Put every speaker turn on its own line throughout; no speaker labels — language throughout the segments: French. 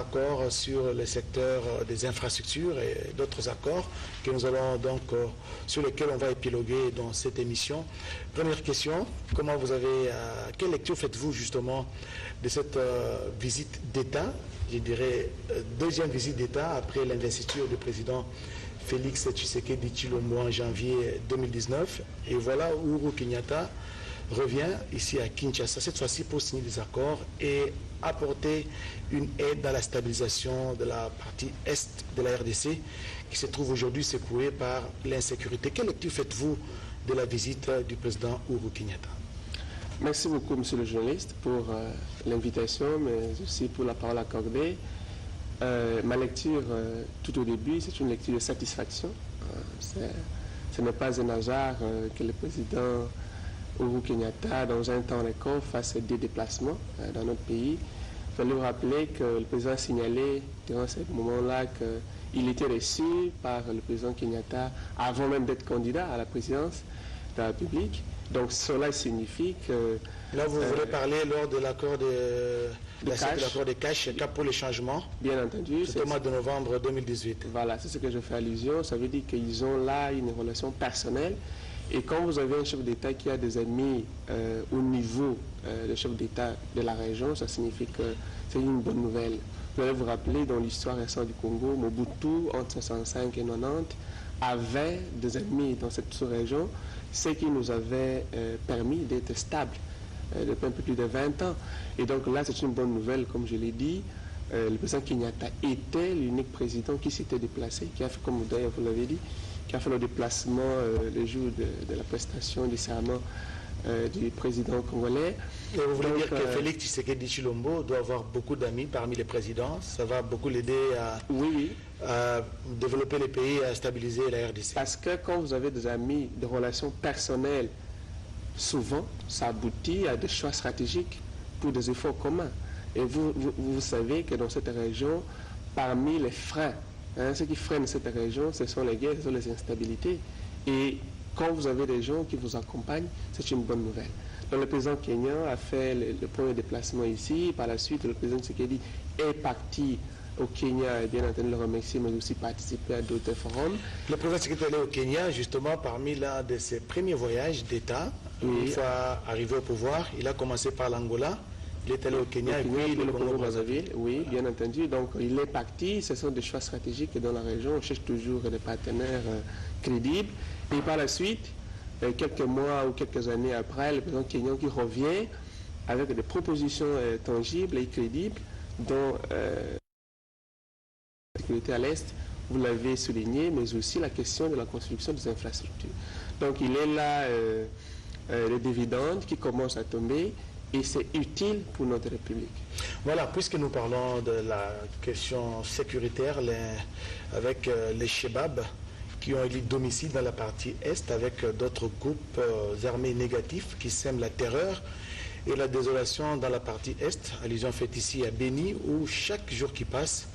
accord sur le secteur des infrastructures et d'autres accords que nous allons donc, sur lesquels on va épiloguer dans cette émission. Première question, quelle lecture faites-vous justement de cette visite d'État, je dirais deuxième visite d'État après l'investiture du président Félix Tshisekedi Tshilombo en janvier 2019. Et voilà Uhuru Kenyatta revient ici à Kinshasa, cette fois-ci pour signer des accords et apporter une aide dans la stabilisation de la partie est de la RDC qui se trouve aujourd'hui secouée par l'insécurité. Quelle lecture faites-vous de la visite du président Uhuru Kenyatta?
Merci beaucoup, monsieur le journaliste, pour l'invitation, mais aussi pour la parole accordée. Ma lecture, tout au début, c'est une lecture de satisfaction. Ce n'est pas un hasard que le président Uhuru Kenyatta, dans un temps record, fasse des déplacements dans notre pays. Il fallait vous rappeler que le président a signalé durant ce moment-là qu'il était reçu par le président Kenyatta avant même d'être candidat à la présidence de la République. Donc cela signifie que...
Là, vous voulez parler lors de l'accord de cash, cap pour les changements.
Bien entendu.
C'est au mois de novembre 2018.
Voilà, c'est ce que je fais allusion. Ça veut dire qu'ils ont là une relation personnelle. Et quand vous avez un chef d'État qui a des amis au niveau de chef d'État de la région, ça signifie que c'est une bonne nouvelle. Vous allez vous rappeler, dans l'histoire récente du Congo, Mobutu, entre 1965 et 1990, avait des amis dans cette sous-région, ce qui nous avait permis d'être stable depuis un peu plus de 20 ans. Et donc là, c'est une bonne nouvelle, comme je l'ai dit. Le président Kenyatta était l'unique président qui s'était déplacé, qui a fait, comme d'ailleurs vous l'avez dit, qui a fait le déplacement le jour de la prestation du serment du président congolais.
Et vous voulez dire que Félix Tshisekedi Tshilombo doit avoir beaucoup d'amis parmi les présidents. Ça va beaucoup l'aider à développer les pays, à stabiliser la RDC.
Parce que quand vous avez des amis de relations personnelles, souvent, ça aboutit à des choix stratégiques pour des efforts communs. Et vous savez que dans cette région, parmi les freins, ce qui freine cette région, ce sont les guerres, ce sont les instabilités. Et quand vous avez des gens qui vous accompagnent, c'est une bonne nouvelle. Donc le président kenyan a fait le premier déplacement ici. Par la suite, le président Tshisekedi est parti au Kenya, et bien entendu le remercier, mais aussi participer à d'autres forums.
Le président Tshisekedi est allé au Kenya, justement, parmi l'un de ses premiers voyages d'État. Une fois arrivé au pouvoir, il a commencé par l'Angola. Il est allé au Kenya et puis le Congo-Brazzaville.
Oui, bien entendu. Donc, il est parti. Ce sont des choix stratégiques dans la région. On cherche toujours des partenaires crédibles. Et par la suite, quelques mois ou quelques années après, le président kenyan qui revient avec des propositions tangibles et crédibles dont la sécurité à l'Est, vous l'avez souligné, mais aussi la question de la construction des infrastructures. Donc, il est là les dividendes qui commencent à tomber. Et c'est utile pour notre République.
Voilà, puisque nous parlons de la question sécuritaire avec les Chebab qui ont élu domicile dans la partie Est avec d'autres groupes armés négatifs qui sèment la terreur et la désolation dans la partie Est, allusion faite ici à Béni, où chaque jour qui passe,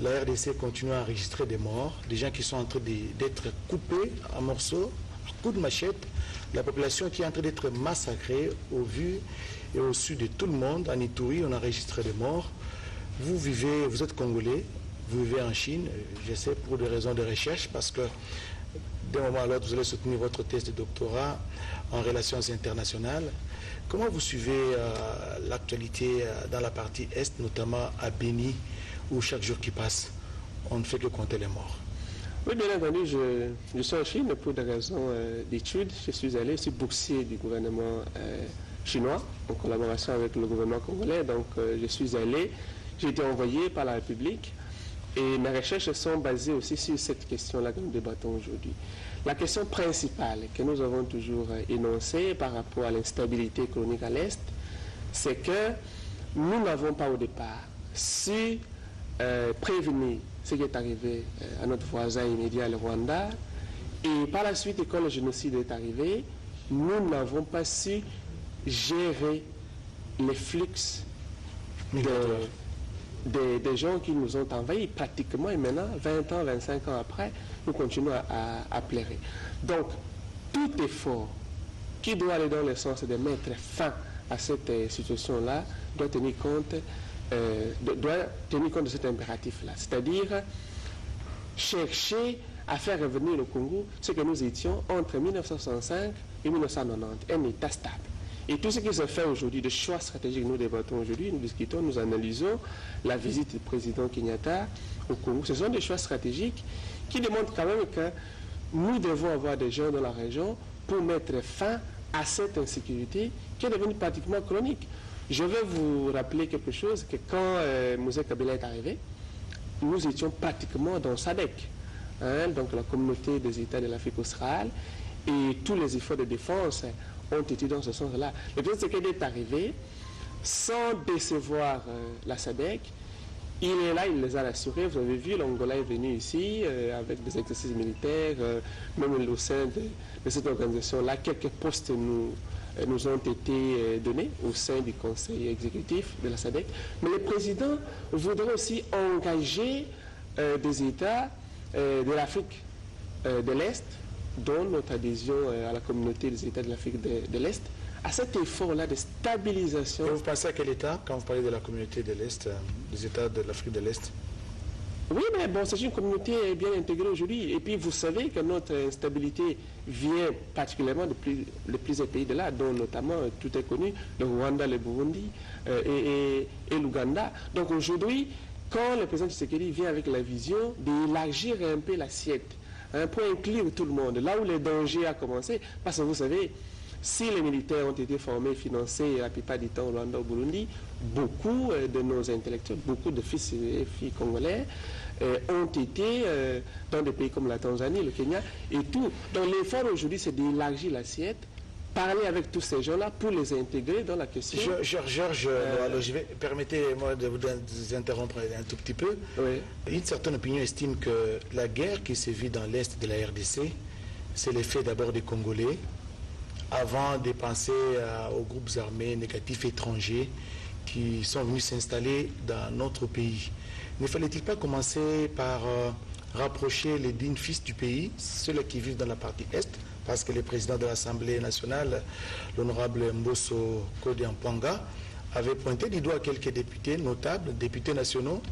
la RDC continue à enregistrer des morts, des gens qui sont en train d'être coupés en morceaux, à coups de machette, la population qui est en train d'être massacrée au vu et au su de tout le monde. En Ituri, on enregistre des morts. Vous êtes Congolais, vous vivez en Chine, je sais pour des raisons de recherche, parce que d'un moment à l'autre, vous allez soutenir votre thèse de doctorat en relations internationales. Comment vous suivez l'actualité dans la partie Est, notamment à Béni, où chaque jour qui passe, on ne fait que compter les morts?
Oui, bien entendu, je suis en Chine pour des raisons d'études. Je suis boursier du gouvernement chinois, en collaboration avec le gouvernement congolais. Donc, je suis allé, j'ai été envoyé par la République et mes recherches sont basées aussi sur cette question-là que nous débattons aujourd'hui. La question principale que nous avons toujours énoncée par rapport à l'instabilité économique à l'Est, c'est que nous n'avons pas au départ su prévenir ce qui est arrivé à notre voisin immédiat, le Rwanda, et par la suite, quand le génocide est arrivé, nous n'avons pas su gérer les flux des gens qui nous ont envahis pratiquement, et maintenant, 20 ans, 25 ans après, nous continuons à pleurer. Donc, tout effort qui doit aller dans le sens de mettre fin à cette situation-là doit tenir compte doit tenir compte de cet impératif-là, c'est-à-dire chercher à faire revenir le Congo ce que nous étions entre 1965 et 1990, un État stable. Et tout ce qui se fait aujourd'hui, de choix stratégiques, nous débattons aujourd'hui, nous discutons, nous analysons la visite du président Kenyatta au Congo. Ce sont des choix stratégiques qui démontrent quand même que nous devons avoir des gens dans la région pour mettre fin à cette insécurité qui est devenue pratiquement chronique. Je vais vous rappeler quelque chose, que quand Mosé Kabila est arrivé, nous étions pratiquement dans SADC, donc la communauté des États de l'Afrique australe, et tous les efforts de défense ont été dans ce sens-là. Le président Tshisekedi est arrivé sans décevoir la SADC. Il est là, il les a rassurés. Vous avez vu, l'Angola est venu ici avec des exercices militaires, même au sein de cette organisation-là. Quelques postes nous ont été donnés au sein du conseil exécutif de la SADC. Mais le président voudrait aussi engager des États de l'Afrique de l'Est, dont notre adhésion à la communauté des États de l'Afrique de l'Est, à cet effort-là de stabilisation.
Et vous pensez à quel État quand vous parlez de la communauté de l'Est, des États de l'Afrique de l'Est?
Oui, mais bon, c'est une communauté bien intégrée aujourd'hui. Et puis, vous savez que notre instabilité vient particulièrement de plusieurs pays de là, dont notamment, tout est connu, le Rwanda, le Burundi et l'Ouganda. Donc aujourd'hui, quand le président Tshisekedi vient avec la vision d'élargir un peu l'assiette, pour inclure tout le monde, là où le danger a commencé, parce que vous savez, si les militaires ont été formés, financés la plupart du temps au Rwanda, au Burundi, beaucoup de nos intellectuels, beaucoup de fils et filles congolais ont été dans des pays comme la Tanzanie, le Kenya et tout. Donc l'effort aujourd'hui, c'est d'élargir l'assiette, parler avec tous ces gens-là pour les intégrer dans la question.
Georges, permettez-moi de vous interrompre un tout petit peu.
Oui.
Une certaine opinion estime que la guerre qui se vit dans l'Est de la RDC, c'est l'effet d'abord des Congolais, avant de penser aux groupes armés négatifs étrangers qui sont venus s'installer dans notre pays. Ne fallait-il pas commencer par rapprocher les dignes fils du pays, ceux qui vivent dans la partie Est, parce que le président de l'Assemblée nationale, l'honorable Mbosso Kodiampanga, avait pointé du doigt quelques députés notables, députés nationaux,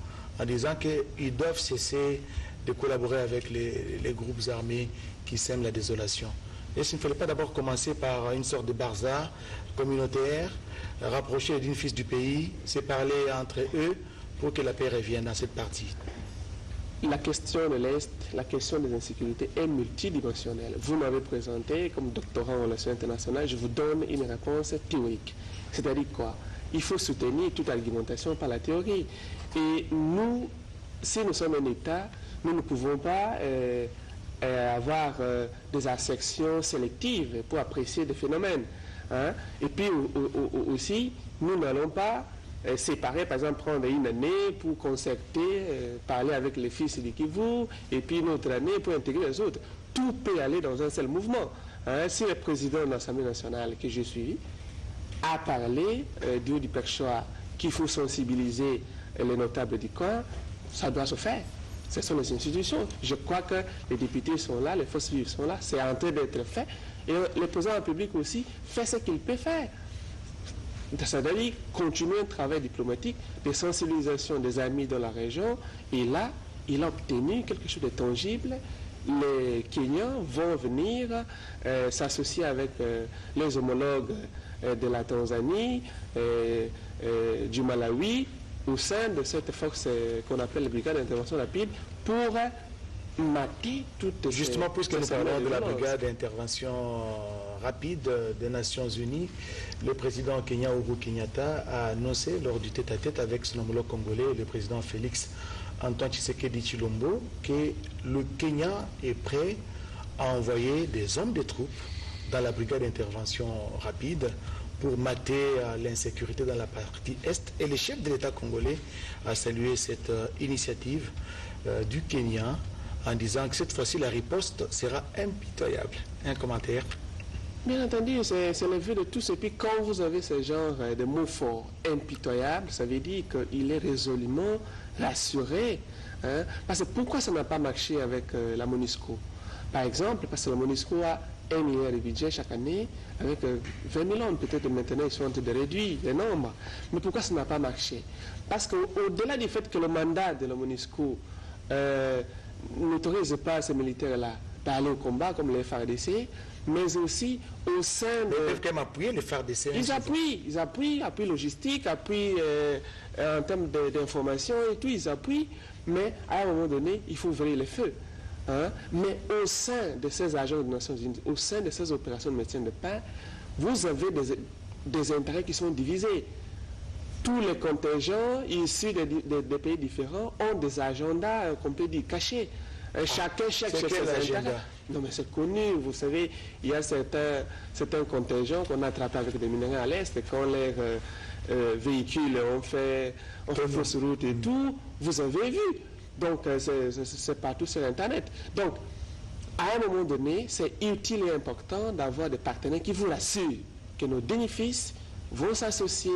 en disant qu'ils doivent cesser de collaborer avec les groupes armés qui sèment la désolation. Est-ce qu'il ne fallait pas d'abord commencer par une sorte de barzar communautaire, rapprocher les dignes fils du pays, se parler entre eux pour que la paix revienne dans cette partie?
La question de l'Est, la question des insécurités est multidimensionnelle. Vous m'avez présenté comme doctorant en relations internationales, je vous donne une réponse théorique. C'est-à-dire quoi? Il faut soutenir toute argumentation par la théorie. Et nous, si nous sommes un État, nous ne pouvons pas avoir des actions sélectives pour apprécier des phénomènes. Et puis aussi, nous n'allons pas séparer, par exemple, prendre une année pour concerter, parler avec les fils du Kivu, et puis une autre année pour intégrer les autres. Tout peut aller dans un seul mouvement. Si le président de l'Assemblée nationale que j'ai suivi a parlé du haut du perchoir qu'il faut sensibiliser les notables du coin, ça doit se faire. Ce sont les institutions. Je crois que les députés sont là, les forces vives sont là, c'est en train d'être fait. Et le président de la République aussi fait ce qu'il peut faire. C'est-à-dire continuer un travail diplomatique de sensibilisation des amis dans la région. Et là, il a obtenu quelque chose de tangible. Les Kenyans vont venir s'associer avec les homologues de la Tanzanie, du Malawi, au sein de cette force qu'on appelle la brigade d'intervention rapide, pour mater toutes
justement, puisque nous parlons de la brigade d'intervention rapide des Nations Unies, le président Kenya Uhuru Kenyatta a annoncé lors du tête-à-tête avec son homologue congolais, le président Félix Antoine Tshisekedi Tshilombo, que le Kenya est prêt à envoyer des hommes de troupes dans la brigade d'intervention rapide pour mater l'insécurité dans la partie Est. Et le chef de l'État congolais a salué cette initiative du Kenya en disant que cette fois-ci la riposte sera impitoyable. Un commentaire?
Bien entendu, c'est le vue de tous. Et puis quand vous avez ce genre de mots forts, impitoyable, ça veut dire qu'il est résolument rassuré. Parce que pourquoi ça n'a pas marché avec la MONUSCO? Par exemple, parce que la MONUSCO a 1 milliard de budget chaque année, avec 20 000 hommes. Peut-être maintenant, ils sont en train de réduire les nombres. Mais pourquoi ça n'a pas marché? Parce qu'au-delà du fait que le mandat de la MONUSCO n'autorise pas ces militaires-là d'aller au combat, comme les FARDC, mais aussi au sein de...
Ils peuvent quand même appuyer les FARDC.
Ils appuient logistique, appui en termes d'information et tout, ils appuient, mais à un moment donné, il faut ouvrir les feux. Hein? Mais au sein de ces agences des Nations Unies, au sein de ces opérations de maintien de paix, vous avez des intérêts qui sont divisés. Tous les contingents issus des pays différents ont des agendas, qu'on peut dire, cachés. Chacun cherche ses intérêts. Non, mais c'est connu, vous savez, il y a certains contingents qu'on a attrapés avec des minerais à l'Est, et quand les véhicules ont fait fausse route et tout, vous avez vu. Donc, c'est partout sur Internet. Donc, à un moment donné, c'est utile et important d'avoir des partenaires qui vous rassurent que nos bénéfices vont s'associer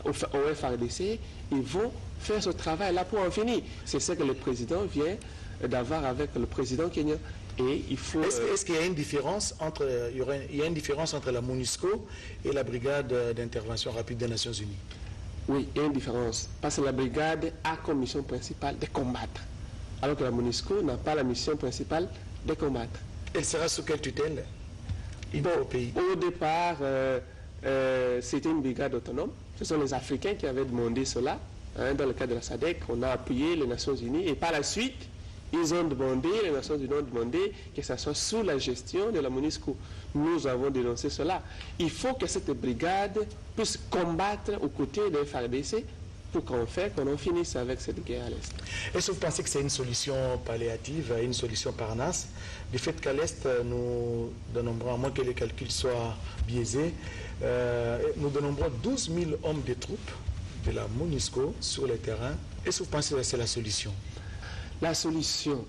au FARDC, ils vont faire ce travail-là pour en finir. C'est ce que le président vient d'avoir avec le président kenyan. Et il faut...
Est-ce qu'il y a une différence entre, il y a une différence entre la MONUSCO et la brigade d'intervention rapide des Nations Unies?
Oui, il y a une différence. Parce que la brigade a comme mission principale de combattre. Alors que la MONUSCO n'a pas la mission principale de combattre.
Elle sera sous quelle tutelle au pays?
Au départ, c'était une brigade autonome. Ce sont les Africains qui avaient demandé cela. Hein, dans le cadre de la SADC, on a appuyé les Nations Unies. Et par la suite, les Nations Unies ont demandé que ça soit sous la gestion de la MONUSCO. Nous avons dénoncé cela. Il faut que cette brigade puisse combattre aux côtés des FARDC pour qu'on en finisse avec cette guerre à l'Est.
Est-ce que vous pensez que c'est une solution palliative, une solution parnasse, du fait qu'à l'Est, nous dénombrons, à moins que les calculs soient biaisés, nous dénombrons 12 000 hommes de troupes de la MONUSCO sur le terrain. Est-ce que vous pensez que c'est la solution?
La solution,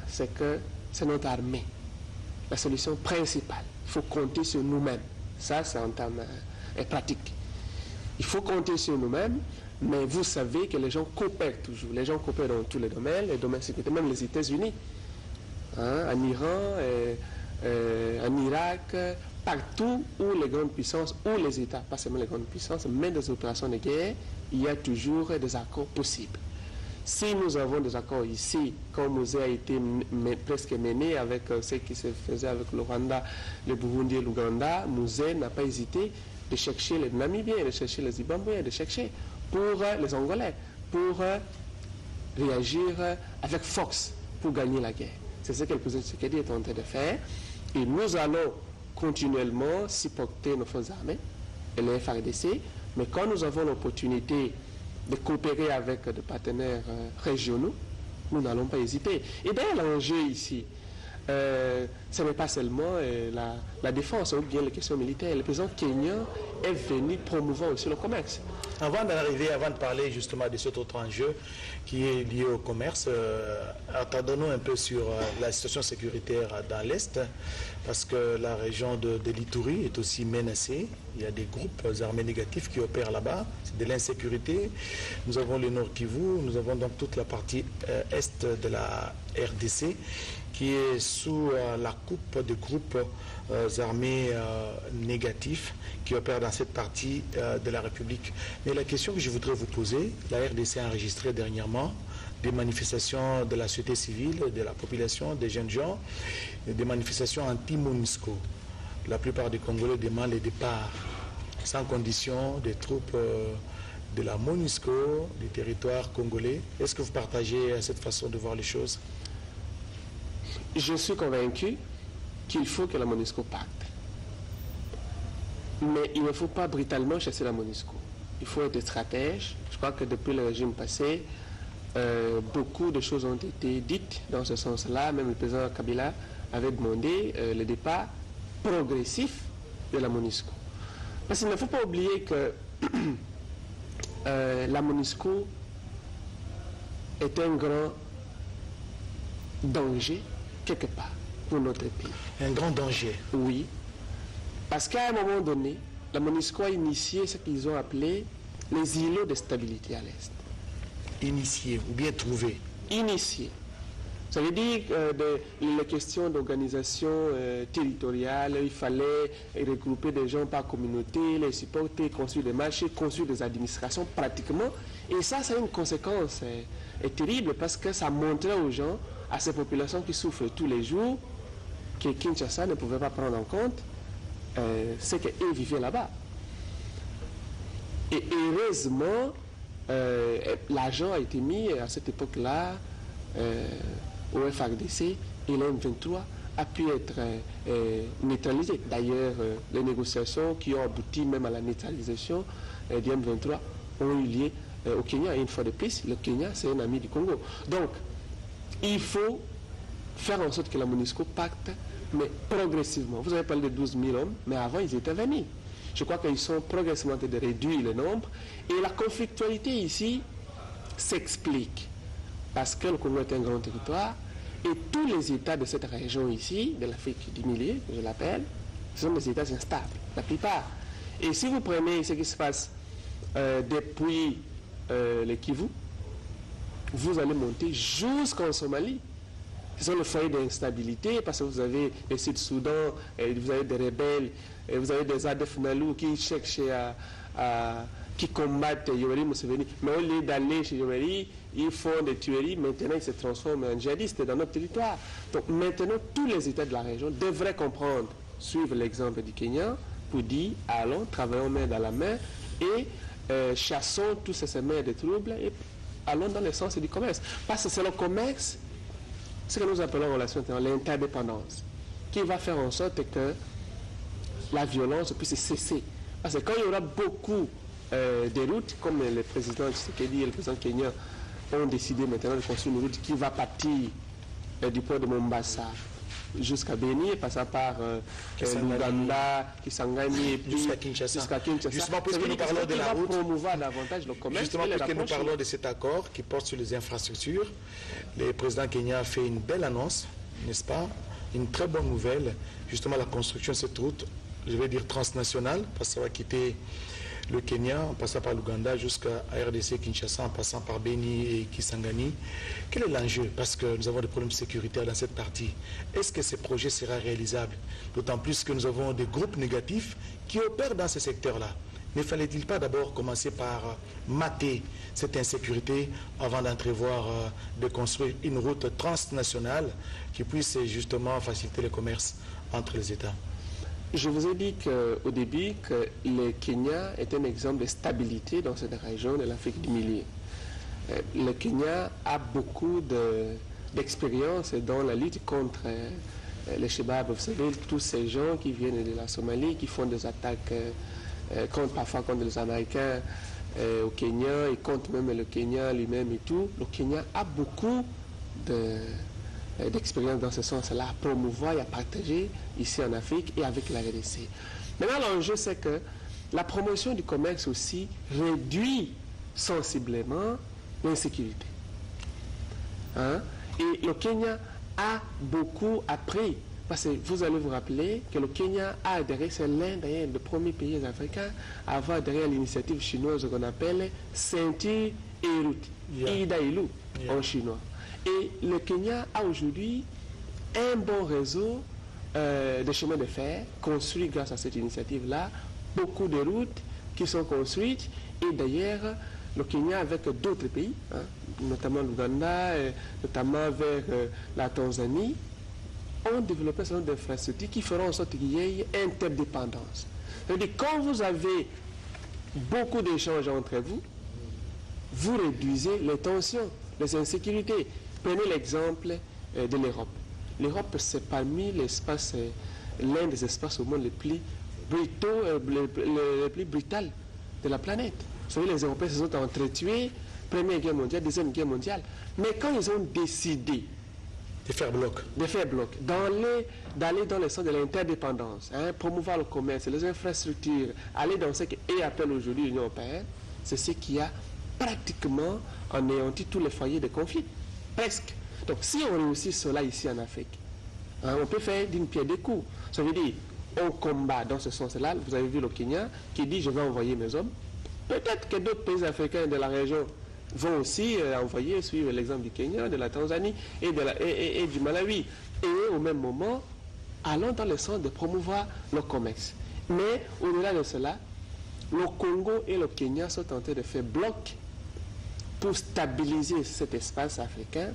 c'est que c'est notre armée. La solution principale. Il faut compter sur nous-mêmes. Ça, c'est en termes pratiques. Il faut compter sur nous-mêmes, mais vous savez que les gens coopèrent toujours. Les gens coopèrent dans tous les domaines sécurité, même les États-Unis, en Iran, en Irak, partout où les grandes puissances, ou les États, pas seulement les grandes puissances, mais des opérations de guerre, il y a toujours des accords possibles. Si nous avons des accords ici, comme Mouzé a été presque mené avec ce qui se faisait avec le Rwanda, le Burundi et l'Ouganda, Mouzé n'a pas hésité de chercher les Namibiens, de chercher les Zimbabwéens, de chercher pour les Angolais, pour réagir avec force pour gagner la guerre. C'est ce que le président Tshisekedi est en train de faire. Et nous allons continuellement supporter nos forces armées et les FARDC, mais quand nous avons l'opportunité de coopérer avec des partenaires régionaux, nous n'allons pas hésiter. Et d'ailleurs, l'enjeu ici, ce n'est pas seulement la défense ou bien les questions militaires. Le président kenyan est venu promouvoir aussi le commerce.
Avant de parler justement de cet autre enjeu qui est lié au commerce, attendons-nous un peu sur la situation sécuritaire dans l'Est, parce que la région de l'Ituri est aussi menacée. Il y a des groupes armés négatifs qui opèrent là-bas. C'est de l'insécurité. Nous avons le Nord Kivu, nous avons donc toute la partie est de la RDC qui est sous la coupe de groupes armés négatifs qui opèrent dans cette partie de la République. Mais la question que je voudrais vous poser, la RDC a enregistré dernièrement des manifestations de la société civile, de la population, des jeunes gens, des manifestations anti-MONUSCO. La plupart des Congolais demandent le départ sans condition des troupes de la MONUSCO, du territoire congolais. Est-ce que vous partagez cette façon de voir les choses?
Je suis convaincu qu'il faut que la MONUSCO parte. Mais il ne faut pas brutalement chasser la MONUSCO. Il faut être stratège. Je crois que depuis le régime passé, beaucoup de choses ont été dites dans ce sens-là. Même le président Kabila avait demandé le départ progressif de la MONUSCO. Parce qu'il ne faut pas oublier que la MONUSCO est un grand danger quelque part pour notre pays.
Un grand danger.
Oui. Parce qu'à un moment donné, la MONUSCO a initié ce qu'ils ont appelé les îlots de stabilité à l'Est.
Initié ou bien trouvé.
Initié. Ça veut dire les questions d'organisation territoriale, il fallait regrouper des gens par communauté, les supporter, construire des marchés, construire des administrations pratiquement. Et ça a une conséquence terrible parce que ça montrait aux gens, à ces populations qui souffrent tous les jours, que Kinshasa ne pouvait pas prendre en compte ce qu'eux vivaient là-bas. Et heureusement, l'argent a été mis à cette époque-là au FARDC et l'M23 a pu être neutralisé. D'ailleurs, les négociations qui ont abouti même à la neutralisation du M23 ont eu lieu au Kenya. Et une fois de plus, le Kenya, c'est un ami du Congo. Donc, il faut faire en sorte que la MONUSCO pacte, mais progressivement. Vous avez parlé de 12 000 hommes, mais avant, ils étaient 20 000. Je crois qu'ils sont progressivement en train de réduire le nombre. Et la conflictualité ici s'explique parce que le Congo est un grand territoire et tous les États de cette région ici, de l'Afrique du Milieu, que je l'appelle, ce sont des États instables, la plupart. Et si vous prenez ce qui se passe depuis le Kivu, vous allez monter jusqu'en Somalie. Ce sont le foyer d'instabilité parce que vous avez le Sud-Soudan, vous avez des rebelles, vous avez des Adef Nalou qui cherchent qui combattent Yoweri Museveni. Mais au lieu d'aller chez Yoweri, ils font des tueries. Maintenant, ils se transforment en djihadistes dans notre territoire. Donc maintenant, tous les États de la région devraient comprendre, suivre l'exemple du Kenya pour dire, allons, travaillons main dans la main et chassons tous ces semeurs de troubles et allons dans le sens du commerce. Parce que c'est le commerce, ce que nous appelons en relation l'interdépendance, qui va faire en sorte que la violence puisse cesser. Parce que quand il y aura beaucoup de routes, comme le président Tshisekedi et le président Kenya ont décidé maintenant de construire une route qui va partir du port de Mombasa jusqu'à Beni, passant par l'Ouganda, Kisangani, et puis jusqu'à Kinshasa.
Justement, puisque nous parlons de la route,
promouvoir davantage le commerce.
Justement, puisque nous parlons de cet accord qui porte sur les infrastructures, le président Kenya a fait une belle annonce, n'est-ce pas? Une très bonne nouvelle, justement la construction de cette route, je vais dire transnationale, parce que ça va quitter le Kenya, en passant par l'Ouganda jusqu'à RDC, Kinshasa, en passant par Beni et Kisangani. Quel est l'enjeu? Parce que nous avons des problèmes sécuritaires dans cette partie. Est-ce que ce projet sera réalisable? D'autant plus que nous avons des groupes négatifs qui opèrent dans ces secteurs-là. Ne fallait-il pas d'abord commencer par mater cette insécurité avant d'entrevoir de construire une route transnationale qui puisse justement faciliter le commerce entre les États?
Je vous ai dit au début que le Kenya est un exemple de stabilité dans cette région de l'Afrique du Milieu. Le Kenya a beaucoup d'expérience dans la lutte contre les Shebab. Vous savez, tous ces gens qui viennent de la Somalie, qui font des attaques parfois contre les Américains au Kenya, et contre même le Kenya lui-même et tout. Le Kenya a beaucoup d'expérience dans ce sens-là, à promouvoir et à partager ici en Afrique et avec la RDC. Maintenant, l'enjeu, c'est que la promotion du commerce aussi réduit sensiblement l'insécurité. Hein? Et le Kenya a beaucoup appris, parce que vous allez vous rappeler que le Kenya a adhéré, c'est l'un des premiers pays africains à avoir adhéré à l'initiative chinoise qu'on appelle Ceinture et Route, Ida-Ilu en chinois. Et le Kenya a aujourd'hui un bon réseau de chemins de fer construit grâce à cette initiative-là, beaucoup de routes qui sont construites, et d'ailleurs le Kenya avec d'autres pays, hein, notamment l'Ouganda, notamment vers la Tanzanie, ont développé un certain nombre d'infrastructures qui feront en sorte qu'il y ait interdépendance. C'est-à-dire quand vous avez beaucoup d'échanges entre vous, vous réduisez les tensions, les insécurités. Prenez l'exemple de l'Europe. L'Europe, c'est parmi l'espace, l'un des espaces au monde les plus brutals de la planète. Vous savez, les Européens se sont entretués, Première Guerre mondiale, Deuxième Guerre mondiale. Mais quand ils ont décidé
de faire bloc,
d'aller dans le sens de l'interdépendance, hein, promouvoir le commerce, les infrastructures, aller dans ce qu'elle appelle aujourd'hui l'Union européenne, c'est ce qui a pratiquement anéanti tous les foyers de conflit. Presque. Donc si on réussit cela ici en Afrique, hein, on peut faire d'une pierre deux coups. Ça veut dire, on combat dans ce sens-là. Vous avez vu le Kenya qui dit, je vais envoyer mes hommes. Peut-être que d'autres pays africains de la région vont aussi envoyer, suivre l'exemple du Kenya, de la Tanzanie et du Malawi. Et au même moment, allons dans le sens de promouvoir le commerce. Mais au-delà de cela, le Congo et le Kenya sont tentés de faire bloc pour stabiliser cet espace africain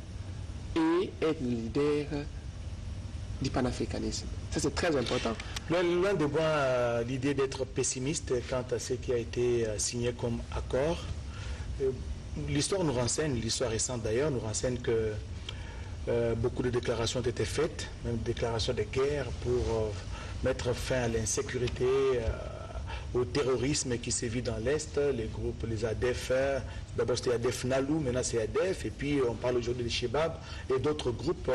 et être leader du panafricanisme. Ça, c'est très important.
Loin de moi l'idée d'être pessimiste quant à ce qui a été signé comme accord. L'histoire nous renseigne, l'histoire récente d'ailleurs, nous renseigne que beaucoup de déclarations ont été faites, même déclarations de guerre pour mettre fin à l'insécurité, au terrorisme qui sévit dans l'Est, les groupes, les ADF, d'abord c'était ADF Nalou, maintenant c'est ADF, et puis on parle aujourd'hui des Chebab et d'autres groupes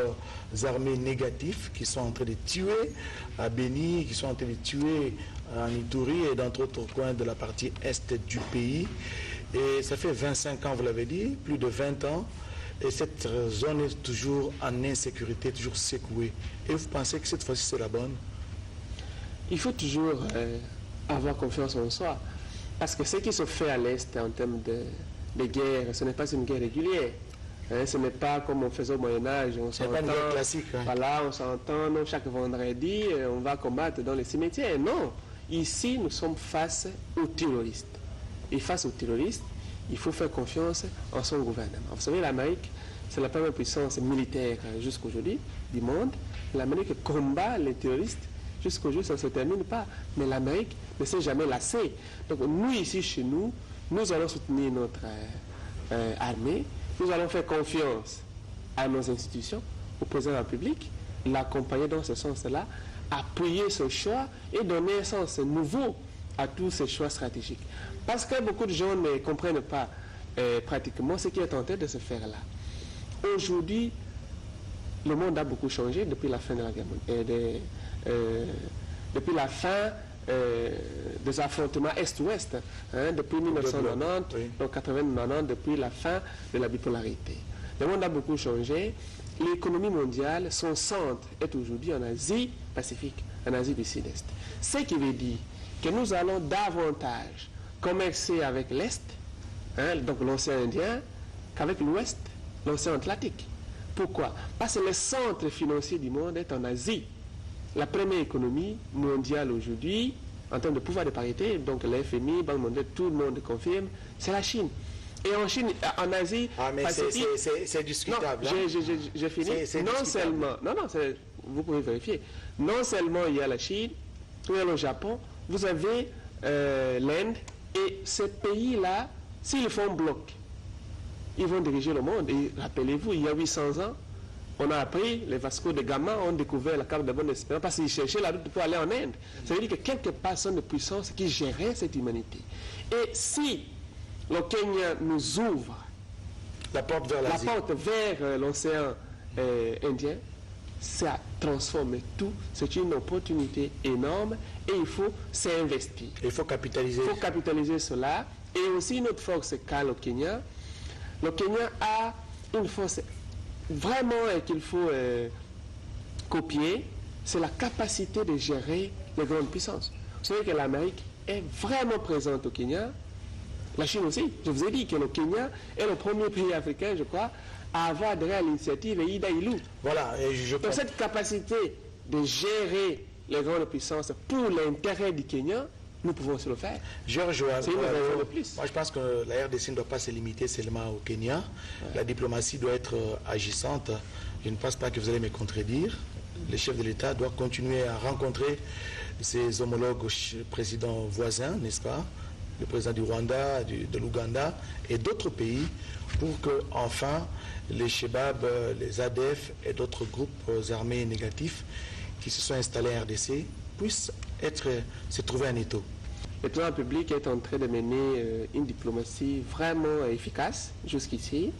armés négatifs qui sont en train de tuer à Beni, qui sont en train de tuer en Ituri et dans d'autres coins de la partie Est du pays. Et ça fait 25 ans, vous l'avez dit, plus de 20 ans, et cette zone est toujours en insécurité, toujours secouée. Et vous pensez que cette fois-ci c'est la bonne?
Il faut toujours avoir confiance en soi. Parce que ce qui se fait à l'Est en termes de guerre, ce n'est pas une guerre régulière. Hein, ce n'est pas comme on faisait au Moyen-Âge. On s'entend,
pas une guerre classique. Hein.
Voilà, on s'entend chaque vendredi, on va combattre dans les cimetières. Non. Ici, nous sommes face aux terroristes. Et face aux terroristes, il faut faire confiance en son gouvernement. Vous savez, l'Amérique, c'est la première puissance militaire jusqu'aujourd'hui du monde. L'Amérique combat les terroristes. Jusqu'au jour, ça ne se termine pas. Mais l'Amérique ne s'est jamais lassée. Donc nous, ici, chez nous, nous allons soutenir notre armée. Nous allons faire confiance à nos institutions, au président de la République, l'accompagner dans ce sens-là, appuyer ce choix et donner un sens nouveau à tous ces choix stratégiques. Parce que beaucoup de gens ne comprennent pas pratiquement ce qui est en train de se faire là. Aujourd'hui, le monde a beaucoup changé depuis la fin de la guerre mondiale. Depuis la fin des affrontements Est-Ouest, hein, depuis 1990, oui. Donc 80-90, depuis la fin de la bipolarité. Le monde a beaucoup changé. L'économie mondiale, son centre est aujourd'hui en Asie-Pacifique, en Asie du Sud-Est. Ce qui veut dire que nous allons davantage commercer avec l'Est, hein, donc l'océan Indien, qu'avec l'Ouest, l'océan Atlantique. Pourquoi? Parce que le centre financier du monde est en Asie. La première économie mondiale aujourd'hui, en termes de pouvoir de parité, donc la FMI, Banque mondiale, tout le monde confirme, c'est la Chine. Et en Chine, en Asie...
Ah, mais c'est discutable.
Non, j'ai fini. Non seulement... Non, vous pouvez vérifier. Non seulement il y a la Chine, il y a le Japon, vous avez l'Inde, et ces pays-là, s'ils font bloc, ils vont diriger le monde. Et rappelez-vous, il y a 800 ans, on a appris, les Vasco de Gama ont découvert la carte de Bonne-Espérance parce qu'ils cherchaient la route pour aller en Inde. Ça veut dire que quelque part sont des puissances qui géraient cette humanité. Et si le Kenya nous ouvre
la porte vers
l'océan Indien, ça transforme tout. C'est une opportunité énorme et il faut s'investir.
Il faut capitaliser.
Il faut capitaliser cela. Et aussi une autre force qu'a le Kenya. Le Kenya a une force vraiment qu'il faut copier, c'est la capacité de gérer les grandes puissances. Vous savez que l'Amérique est vraiment présente au Kenya, la Chine aussi. Je vous ai dit que le Kenya est le premier pays africain, je crois, à avoir adhéré à l'initiative Ida Ilou.
Voilà, et
donc cette capacité de gérer les grandes puissances pour l'intérêt du Kenya, nous pouvons aussi le faire.
Georges,
c'est une raison de plus.
Moi, je pense que la RDC ne doit pas se limiter seulement au Kenya. Ouais. La diplomatie doit être agissante. Je ne pense pas que vous allez me contredire. Le chef de l'État doit continuer à rencontrer ses homologues présidents voisins, n'est-ce pas? Le président du Rwanda, de l'Ouganda et d'autres pays pour que, enfin, les Chebab, les ADF et d'autres groupes armés négatifs qui se sont installés en RDC puissent se trouver en étau.
Le président de la République est en train de mener une diplomatie vraiment efficace jusqu'ici.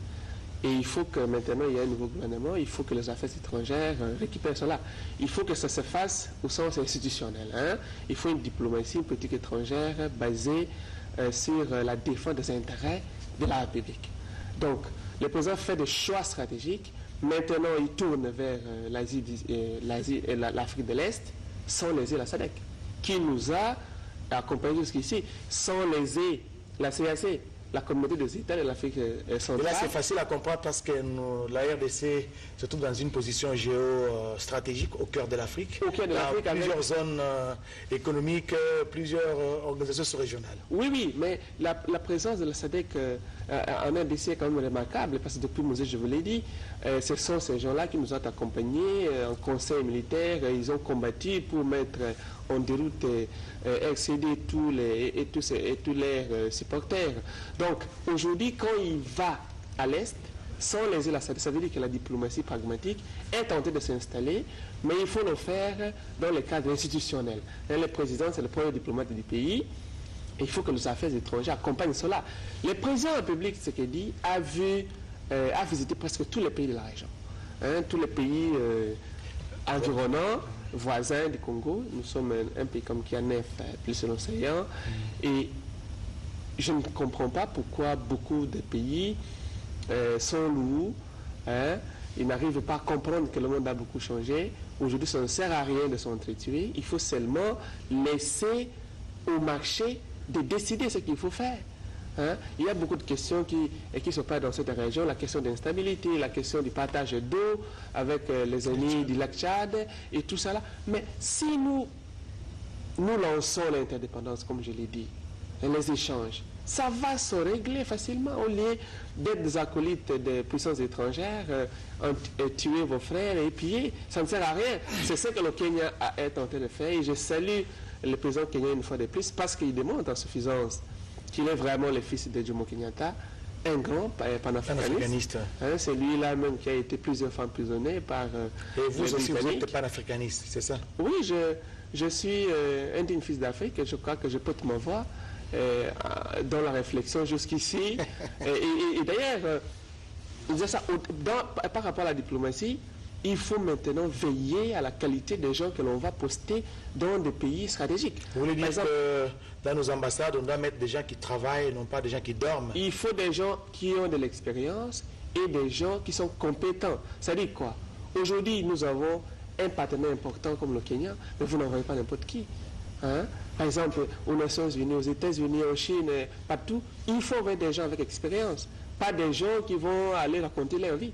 Et il faut que maintenant il y ait un nouveau gouvernement, il faut que les affaires étrangères récupèrent cela. Il faut que ça se fasse au sens institutionnel. Hein. Il faut une diplomatie, une politique étrangère basée sur la défense des intérêts de la République. Donc, le président fait des choix stratégiques. Maintenant, il tourne vers l'Asie et l'Afrique de l'Est, sans léser la SADC, qui nous a accompagnés jusqu'ici, sans léser la CAC, la communauté des États de l'Afrique centrale.
Et là, c'est facile à comprendre parce que la RDC se trouve dans une position géostratégique au cœur de l'Afrique. Au cœur de l'Afrique, avec plusieurs zones économiques, plusieurs organisations sous-régionales.
Oui, oui, mais la présence de la SADC en RDC est quand même remarquable parce que depuis Moses, je vous l'ai dit, ce sont ces gens-là qui nous ont accompagnés en conseil militaire. Ils ont combattu pour mettre en déroute RCD tous leurs supporters. Donc aujourd'hui, quand il va à l'Est, sans léser la SADC, ça veut dire que la diplomatie pragmatique est tentée de s'installer, mais il faut le faire dans le cadre institutionnel. Le président, c'est le premier diplomate du pays. Il faut que les affaires étrangères accompagnent cela. Le président de la République Tshisekedi a visité presque tous les pays de la région. Tous les pays environnants, voisins du Congo. Nous sommes un pays comme qui a 9 plus l'océan. Et je ne comprends pas pourquoi beaucoup de pays sont lourds. Ils n'arrivent pas à comprendre que le monde a beaucoup changé. Aujourd'hui, ça ne sert à rien de s'entretuer. Il faut seulement laisser au marché de décider ce qu'il faut faire. Il y a beaucoup de questions qui se passent dans cette région, la question d'instabilité, la question du partage d'eau avec les amis du lac Tchad et tout ça là. Mais si nous lançons l'interdépendance, comme je l'ai dit, et les échanges, ça va se régler facilement au lieu d'être des acolytes des puissances étrangères, tuer vos frères et piller. Ça ne sert à rien. C'est ce que le Kenya est tenté de faire et je salue le président kenyan une fois de plus parce qu'il démontre en suffisance qu'il est vraiment le fils de Jomo Kenyatta, un grand panafricaniste. C'est lui-là même qui a été plusieurs fois emprisonné par
et vous aussi, vous êtes panafricaniste, c'est ça?
Oui, je suis un digne fils d'Afrique et je crois que je porte ma voix dans la réflexion jusqu'ici. et d'ailleurs, par rapport à la diplomatie, il faut maintenant veiller à la qualité des gens que l'on va poster dans des pays stratégiques.
Vous voulez dire que dans nos ambassades, on doit mettre des gens qui travaillent, non pas des gens qui dorment?
Il faut des gens qui ont de l'expérience et des gens qui sont compétents. Ça dit quoi? Aujourd'hui, nous avons un partenaire important comme le Kenya, mais vous n'envoyez pas n'importe qui. Par exemple, aux Nations Unies, aux États-Unis, en Chine, partout, il faut avoir des gens avec expérience, pas des gens qui vont aller raconter leur vie.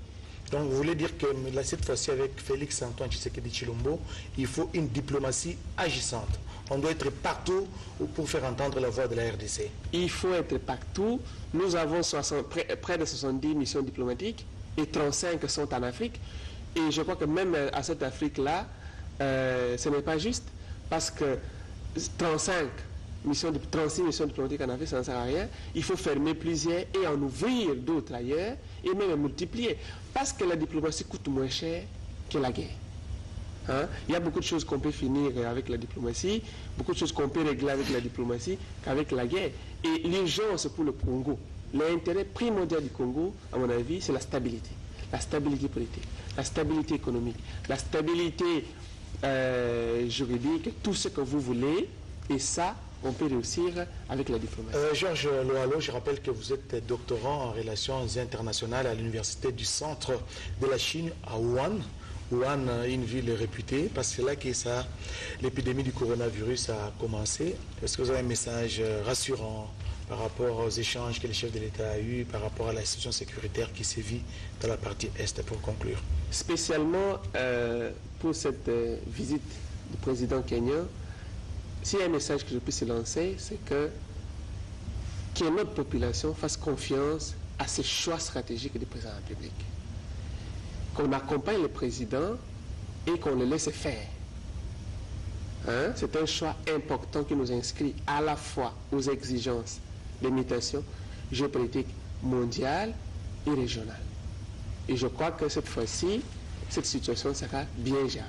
Donc vous voulez dire que là, cette fois-ci avec Félix Antoine Tshisekedi Tshilombo, il faut une diplomatie agissante. On doit être partout pour faire entendre la voix de la RDC.
Il faut être partout. Nous avons près de 70 missions diplomatiques et 35 sont en Afrique. Et je crois que même à cette Afrique-là, ce n'est pas juste parce que 36 missions diplomatiques en Afrique, ça ne sert à rien. Il faut fermer plusieurs et en ouvrir d'autres ailleurs et même multiplier. Parce que la diplomatie coûte moins cher que la guerre. Il y a beaucoup de choses qu'on peut finir avec la diplomatie, beaucoup de choses qu'on peut régler avec la diplomatie qu'avec la guerre. Et l'urgence pour le Congo, l'intérêt primordial du Congo, à mon avis, c'est la stabilité. La stabilité politique, la stabilité économique, la stabilité juridique, tout ce que vous voulez. Et ça, on peut réussir avec la diplomatie.
Georges Loalo, je rappelle que vous êtes doctorant en relations internationales à l'université du centre de la Chine à Wuhan. Wuhan, une ville réputée, parce que c'est là que l'épidémie du coronavirus a commencé. Est-ce que vous avez un message rassurant par rapport aux échanges que le chef de l'État a eus, par rapport à la situation sécuritaire qui sévit dans la partie Est, pour conclure?
Spécialement pour cette visite du président kenyan, s'il y a un message que je puisse lancer, c'est que notre population fasse confiance à ces choix stratégiques du président de la République. Qu'on accompagne le président et qu'on le laisse faire. C'est un choix important qui nous inscrit à la fois aux exigences des mutations géopolitiques mondiales et régionales. Et je crois que cette fois-ci, cette situation sera bien gérée.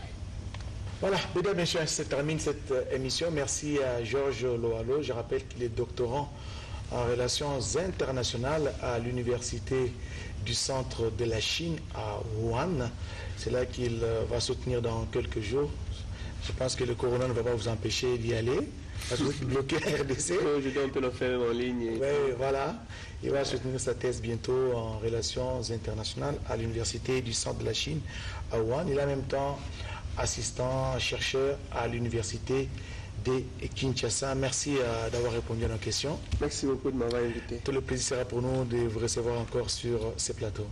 Voilà, mesdames et messieurs, se termine cette émission. Merci à Georges Loalo. Je rappelle qu'il est doctorant en relations internationales à l'université du centre de la Chine à Wuhan. C'est là qu'il va soutenir dans quelques jours. Je pense que le corona ne va pas vous empêcher d'y aller, parce que vous bloquez la RDC.
Aujourd'hui, on peut le faire en ligne.
Oui, voilà. Il va soutenir sa thèse bientôt en relations internationales à l'université du centre de la Chine à Wuhan. Il est en même temps assistant chercheur à l'université de Kinshasa. Merci d'avoir répondu à nos questions.
Merci beaucoup de m'avoir invité.
Tout le plaisir sera pour nous de vous recevoir encore sur ces plateaux.